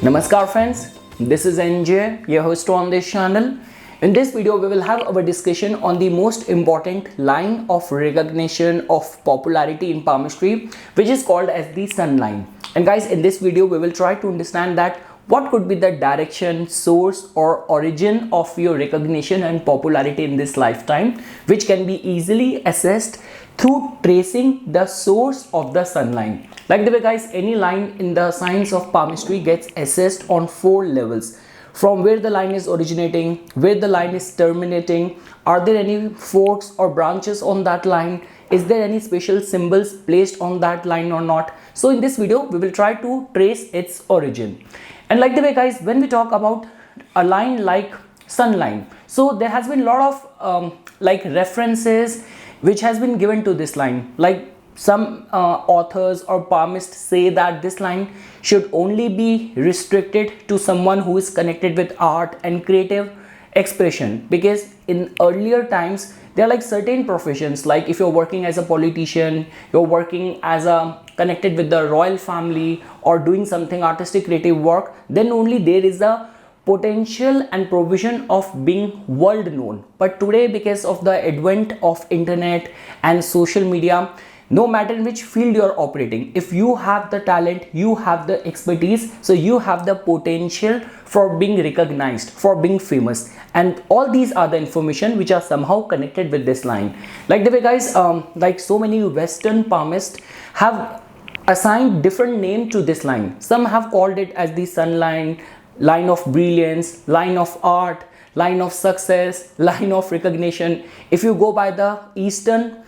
Namaskar friends, this is NJ, your host on this channel. In this video, we will have our discussion on the most important line of recognition of popularity in palmistry, which is called as the sun line. And guys, in this video, we will try to understand that what could be the direction, source or origin of your recognition and popularity in this lifetime, which can be easily assessed through tracing the source of the sun line. Like the way guys, any line in the science of palmistry gets assessed on 4 levels. From where the line is originating, where the line is terminating, are there any forks or branches on that line, is there any special symbols placed on that line or not. So in this video, we will try to trace its origin. And like the way guys, when we talk about a line like sun line, so there has been a lot of references which has been given to this line. Like some authors or palmists say that this line should only be restricted to someone who is connected with art and creative expression, because in earlier times there are like certain professions, like if you're working as a politician, you're working as a connected with the royal family or doing something artistic creative work, then only there is a potential and provision of being world known. But today, because of the advent of internet and social media, no matter in which field you're operating, if you have the talent, you have the expertise, so you have the potential for being recognized, for being famous. And all these are the information which are somehow connected with this line. Like the way guys, like so many Western palmists have assigned different name to this line. Some have called it as the sun line, line of brilliance, line of art, line of success, line of recognition. If you go by the Eastern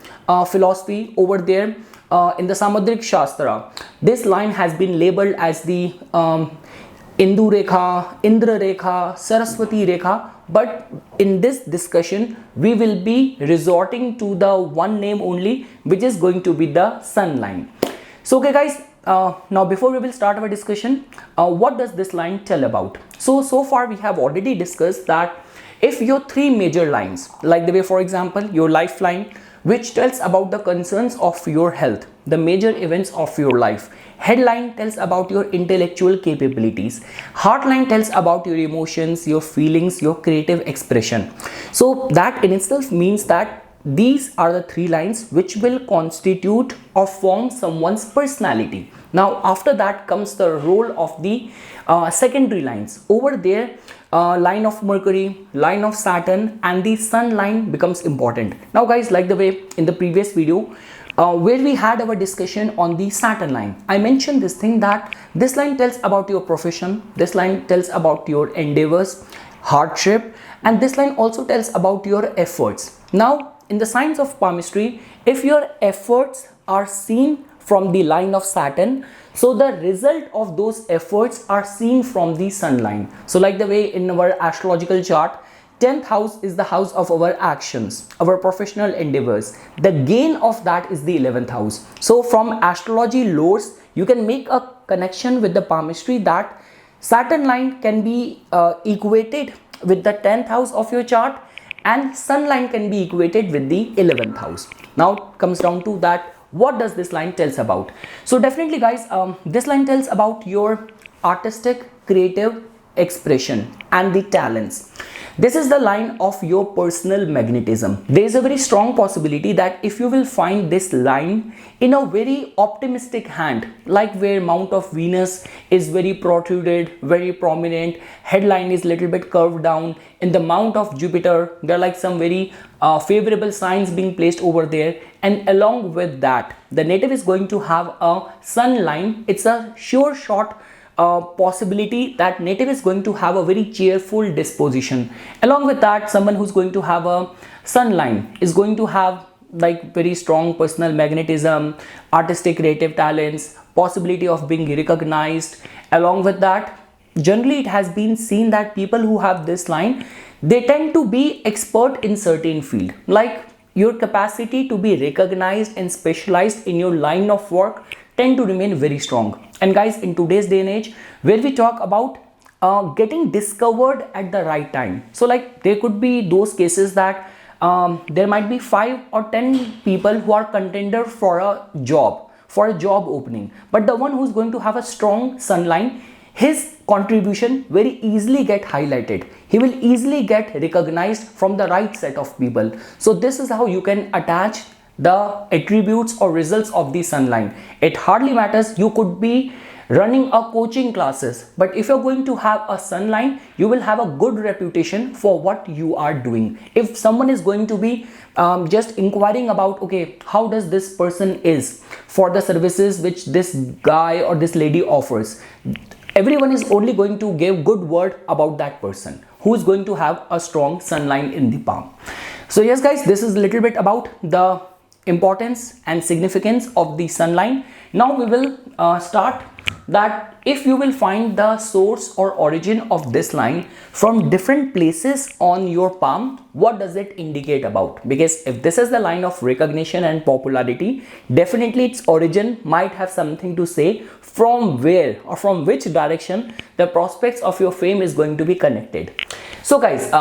philosophy over there, in the Samudrik Shastra, this line has been labeled as the Indu Rekha, Indra Rekha, Saraswati Rekha. But in this discussion, we will be resorting to the one name only, which is going to be the sun line. So okay guys, now before we will start our discussion, what does this line tell about? So far we have already discussed that if your 3 major lines, like the way for example your lifeline, which tells about the concerns of your health, the major events of your life, headline tells about your intellectual capabilities, heartline tells about your emotions, your feelings, your creative expression. So that in itself means that these are the 3 lines which will constitute or form someone's personality. Now after that comes the role of the secondary lines. Over there, line of Mercury, line of Saturn and the sun line becomes important. Now guys, like the way in the previous video where we had our discussion on the Saturn line, I mentioned this thing that this line tells about your profession, this line tells about your endeavors, hardship, and this line also tells about your efforts. Now in the science of palmistry, if your efforts are seen from the line of Saturn, so the result of those efforts are seen from the sun line. So like the way in our astrological chart, 10th house is the house of our actions, our professional endeavors. The gain of that is the 11th house. So from astrology lores, you can make a connection with the palmistry that Saturn line can be equated with the 10th house of your chart, and sun line can be equated with the 11th house. Now comes down to that, what does this line tells about? So definitely guys, this line tells about your artistic creative expression and the talents. This is the line of your personal magnetism. There is a very strong possibility that if you will find this line in a very optimistic hand, like where Mount of Venus is very protruded, very prominent, headline is little bit curved down, in the Mount of Jupiter there are like some very favorable signs being placed over there, and along with that the native is going to have a sun line. It's a sure shot possibility that native is going to have a very cheerful disposition. Along with that, someone who's going to have a sun line is going to have like very strong personal magnetism, artistic creative talents, possibility of being recognized. Along with that, generally it has been seen that people who have this line, they tend to be expert in certain field. Like your capacity to be recognized and specialized in your line of work tend to remain very strong. And guys, in today's day and age, where we talk about getting discovered at the right time, so like there could be those cases that there might be 5 or 10 people who are contender for a job opening, but the one who's going to have a strong sun line, his contribution very easily get highlighted. He will easily get recognized from the right set of people. So this is how you can attach the attributes or results of the sun line. It hardly matters, you could be running a coaching classes, but if you're going to have a sun line, you will have a good reputation for what you are doing. If someone is going to be just inquiring about, okay, how does this person is for the services which this guy or this lady offers, everyone is only going to give good word about that person who is going to have a strong sun line in the palm. So yes guys, this is a little bit about the importance and significance of the sun line. Now we will start that if you will find the source or origin of this line from different places on your palm, what does it indicate about? Because if this is the line of recognition and popularity, definitely its origin might have something to say from where or from which direction the prospects of your fame is going to be connected. So guys,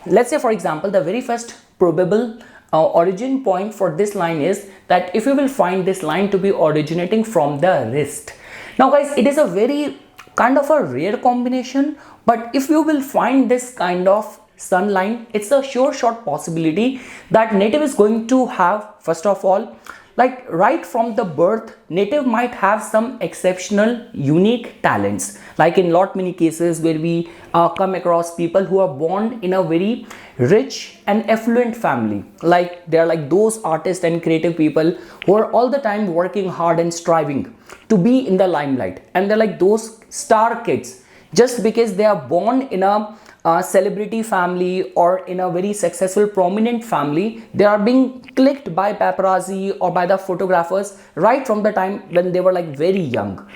let's say for example, the very first probable origin point for this line is that if you will find this line to be originating from the wrist. Now guys, it is a very kind of a rare combination, but if you will find this kind of sun line, it's a sure shot possibility that native is going to have, first of all, like right from the birth, native might have some exceptional unique talents. Like in lot many cases where we come across people who are born in a very rich and affluent family, like they are like those artists and creative people who are all the time working hard and striving to be in the limelight, and they're like those star kids just because they are born in a celebrity family or in a very successful prominent family. They are being clicked by paparazzi or by the photographers right from the time when they were like very young.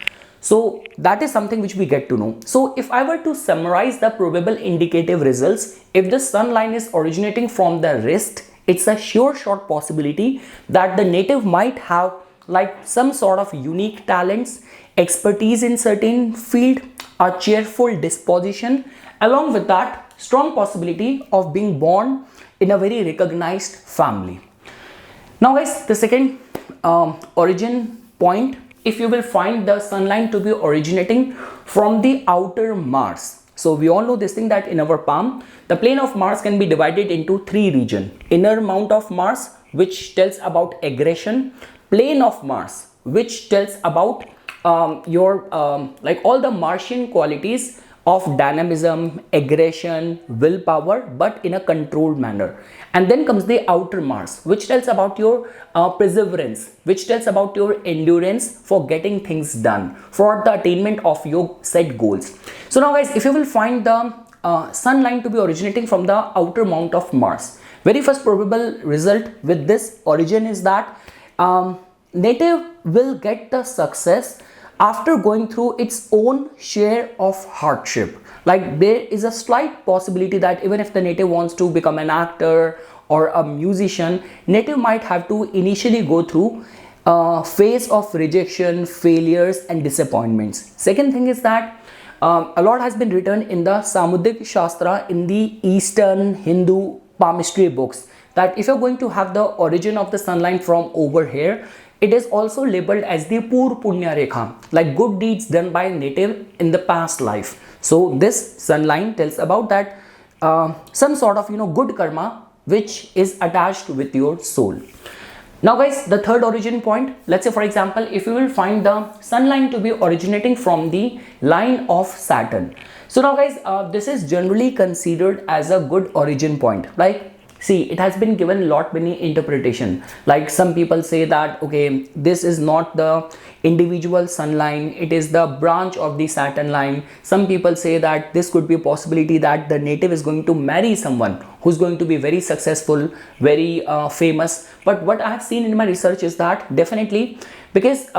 So that is something which we get to know. So if I were to summarize the probable indicative results, if the sun line is originating from the wrist, it's a sure shot possibility that the native might have like some sort of unique talents, expertise in certain field, a cheerful disposition, along with that strong possibility of being born in a very recognized family. Now guys, the second origin point, if you will find the sun line to be originating from the outer Mars. So we all know this thing that in our palm, the plane of Mars can be divided into three regions. Inner mount of Mars, which tells about aggression, plane of Mars, which tells about your like all the Martian qualities of dynamism, aggression, willpower, but in a controlled manner. And then comes the outer Mars, which tells about your perseverance, which tells about your endurance for getting things done, for the attainment of your set goals. So now guys, if you will find the sun line to be originating from the outer mount of Mars, very first probable result with this origin is that native will get the success after going through its own share of hardship. Like there is a slight possibility that even if the native wants to become an actor or a musician, native might have to initially go through a phase of rejection, failures and disappointments. Second thing is that a lot has been written in the Samudrik Shastra, in the Eastern Hindu palmistry books, that if you're going to have the origin of the sun line from over here, it is also labeled as the Pur Punya Rekha, like good deeds done by native in the past life. So this sun line tells about that some sort of good karma which is attached with your soul. Now guys, the third origin point, let's say for example, if you will find the sun line to be originating from the line of Saturn. So now guys, this is generally considered as a good origin point. Like see, it has been given lot many interpretation. Like some people say that, okay, this is not the individual sun line, it is the branch of the Saturn line. Some people say that this could be a possibility that the native is going to marry someone who's going to be very successful, very famous. But what I have seen in my research is that definitely, because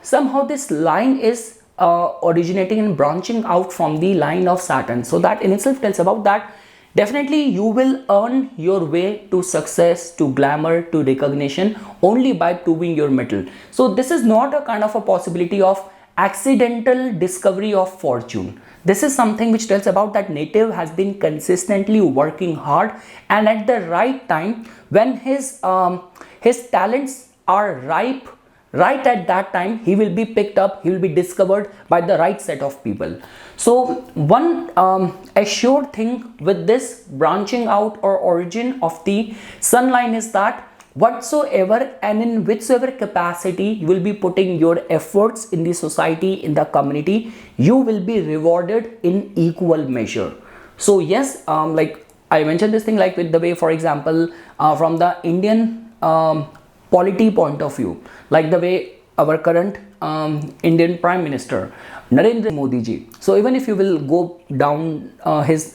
somehow this line is originating and branching out from the line of Saturn. So that in itself tells about that definitely you will earn your way to success, to glamour, to recognition only by proving your mettle. So this is not a kind of a possibility of accidental discovery of fortune. This is something which tells about that native has been consistently working hard, and at the right time when his talents are ripe right at that time he will be picked up, he will be discovered by the right set of people. So one assured thing with this branching out or origin of the sun line is that whatsoever and in whichsoever capacity you will be putting your efforts in the society, in the community, you will be rewarded in equal measure. So yes, like I mentioned this thing, like with the way, for example, from the Indian polity point of view, like the way our current Indian Prime Minister Narendra Modi ji. So even if you will go down his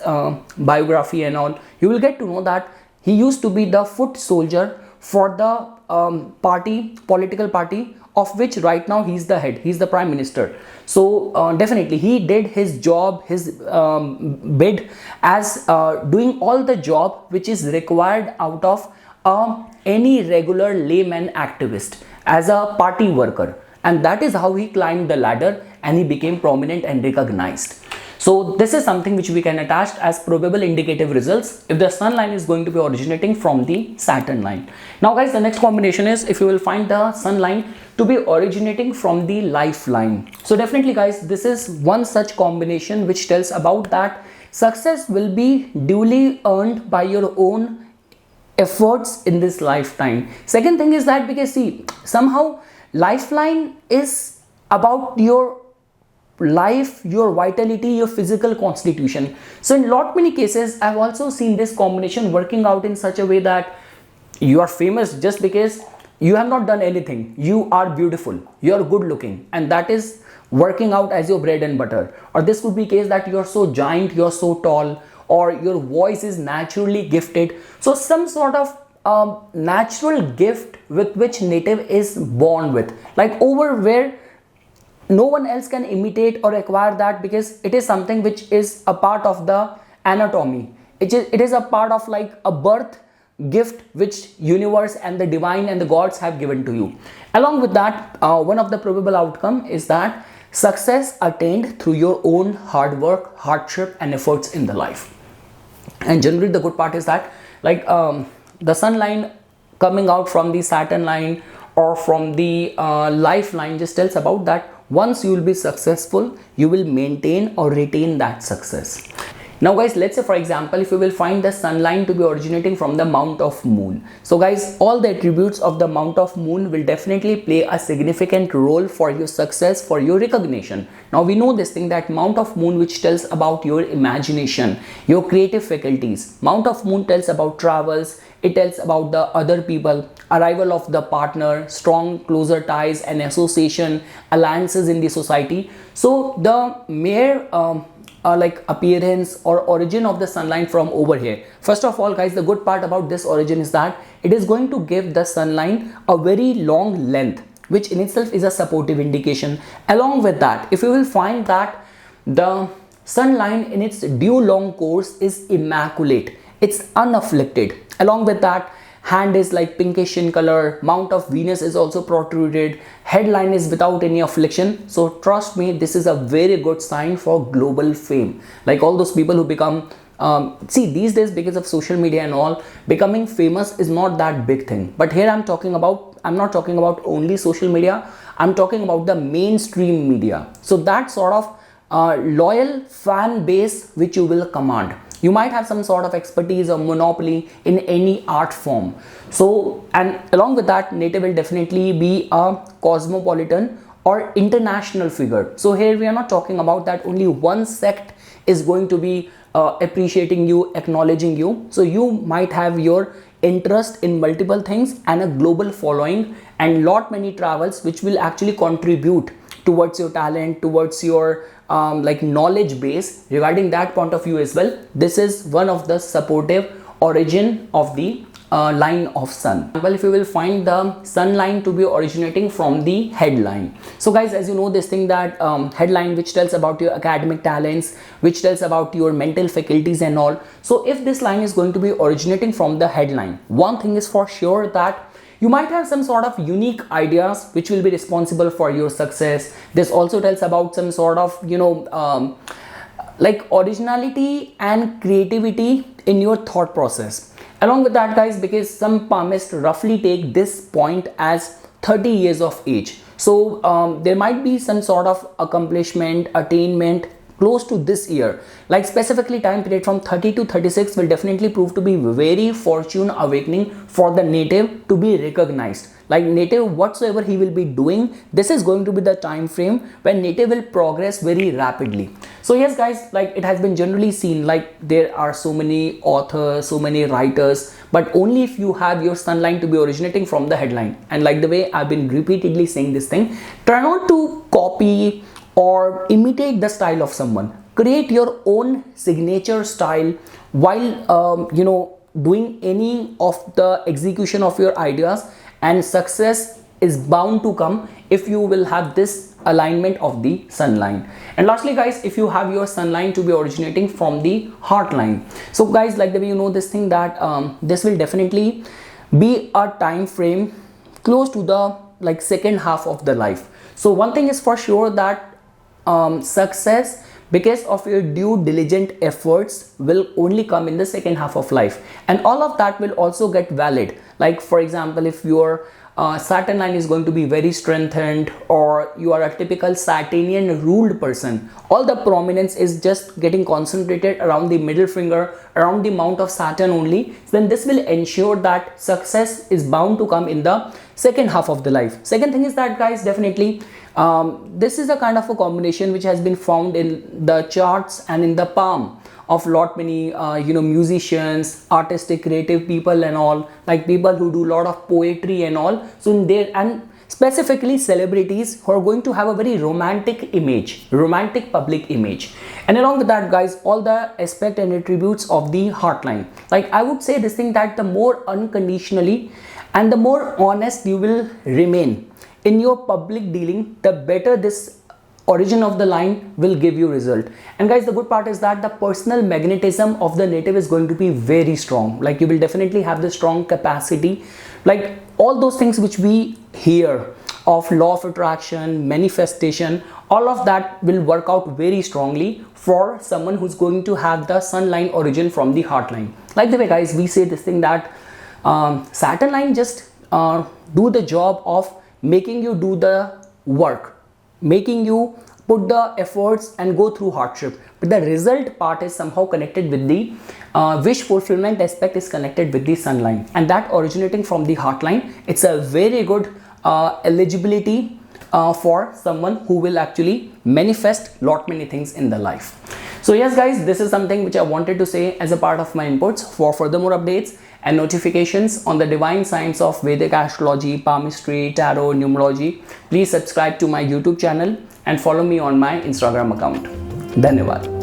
biography and all, you will get to know that he used to be the foot soldier for the political party of which right now he's the head, he's the prime minister. So definitely he did his job, his bid as doing all the job which is required out of any regular layman activist as a party worker, and that is how he climbed the ladder and he became prominent and recognized. So this is something which we can attach as probable indicative results if the sun line is going to be originating from the Saturn line. Now guys, the next combination is if you will find the sun line to be originating from the lifeline. So definitely guys, this is one such combination which tells about that success will be duly earned by your own efforts in this lifetime. Second thing is that because see, somehow lifeline is about your life, your vitality, your physical constitution. So in lot many cases I've also seen this combination working out in such a way that you are famous just because you have not done anything, you are beautiful, you are good looking, and that is working out as your bread and butter. Or this could be case that you are so giant, you are so tall, or your voice is naturally gifted. So some sort of natural gift with which native is born with, like over where no one else can imitate or acquire that, because it is something which is a part of the anatomy. It is a part of like a birth gift which universe and the divine and the gods have given to you. Along with that, one of the probable outcome is that success attained through your own hard work, hardship and efforts in the life. And generally the good part is that like the sun line coming out from the Saturn line or from the lifeline just tells about that once you will be successful, you will maintain or retain that success. Now guys, let's say for example, if you will find the sun line to be originating from the mount of moon. So guys, all the attributes of the mount of moon will definitely play a significant role for your success, for your recognition. Now we know this thing that mount of moon which tells about your imagination, your creative faculties. Mount of moon tells about travels, it tells about the other people, arrival of the partner, strong closer ties and association, alliances in the society. So the mere like appearance or origin of the sunlight from over here. First of all guys, the good part about this origin is that it is going to give the sunlight a very long length, which in itself is a supportive indication. Along with that, if you will find that the sunlight in its due long course is immaculate, it's unafflicted. Along with that, hand is like pinkish in color, mount of Venus is also protruded, headline is without any affliction. So trust me, this is a very good sign for global fame. Like all those people who become see these days because of social media and all, becoming famous is not that big thing. But here I'm not talking about only social media, I'm talking about the mainstream media. So that sort of loyal fan base which you will command. You might have some sort of expertise or monopoly in any art form. So, and along with that, native will definitely be a cosmopolitan or international figure. So here we are not talking about that only one sect is going to be appreciating you, acknowledging you. So you might have your interest in multiple things and a global following and lot many travels which will actually contribute towards your talent, towards your like knowledge base regarding that point of view as well. This is one of the supportive origin of the line of sun. Well, if you will find the sun line to be originating from the headline. So guys, as you know this thing that headline which tells about your academic talents, which tells about your mental faculties and all. So if this line is going to be originating from the headline, one thing is for sure that you might have some sort of unique ideas which will be responsible for your success. This also tells about some sort of, you know, like originality and creativity in your thought process. Along with that guys, because some palmists roughly take this point as 30 years of age. So there might be some sort of accomplishment, attainment close to this year, like specifically time period from 30 to 36 will definitely prove to be very fortune awakening for the native to be recognized. Like native, whatsoever he will be doing, this is going to be the time frame when native will progress very rapidly. So yes guys, like it has been generally seen, like there are so many authors, so many writers, but only if you have your sun line to be originating from the headline. And like the way I've been repeatedly saying this thing, try not to copy or imitate the style of someone. Create your own signature style while doing any of the execution of your ideas, and success is bound to come if you will have this alignment of the sun line. And lastly guys, if you have your sun line to be originating from the heart line, so guys, like the way you know this thing that this will definitely be a time frame close to the like second half of the life. So one thing is for sure that success because of your due diligent efforts will only come in the second half of life, and all of that will also get valid. Like for example, if your Saturn line is going to be very strengthened, or you are a typical Saturnian ruled person, all the prominence is just getting concentrated around the middle finger, around the mount of Saturn only, then this will ensure that success is bound to come in the second half of the life. Second thing is that guys, definitely this is a kind of a combination which has been found in the charts and in the palm of lot many musicians, artistic creative people and all, like people who do a lot of poetry and all. So in there, and specifically celebrities who are going to have a very romantic image, romantic public image. And along with that guys, all the aspect and attributes of the heartline, like I would say this thing that the more unconditionally and the more honest you will remain in your public dealing, the better this origin of the line will give you result. And guys, the good part is that the personal magnetism of the native is going to be very strong. Like you will definitely have the strong capacity, like all those things which we hear of law of attraction, manifestation, all of that will work out very strongly for someone who's going to have the sun line origin from the heart line. Like the way guys, we say this thing that Saturn line just do the job of making you do the work, making you put the efforts and go through hardship, but the result part is somehow connected with the wish fulfillment aspect is connected with the sun line, and that originating from the heart line, it's a very good eligibility for someone who will actually manifest lot many things in the life. So yes guys, this is something which I wanted to say as a part of my inputs. For further more updates and notifications on the divine science of Vedic astrology, palmistry, tarot, numerology, please subscribe to my YouTube channel and follow me on my Instagram account. Dhanyavad.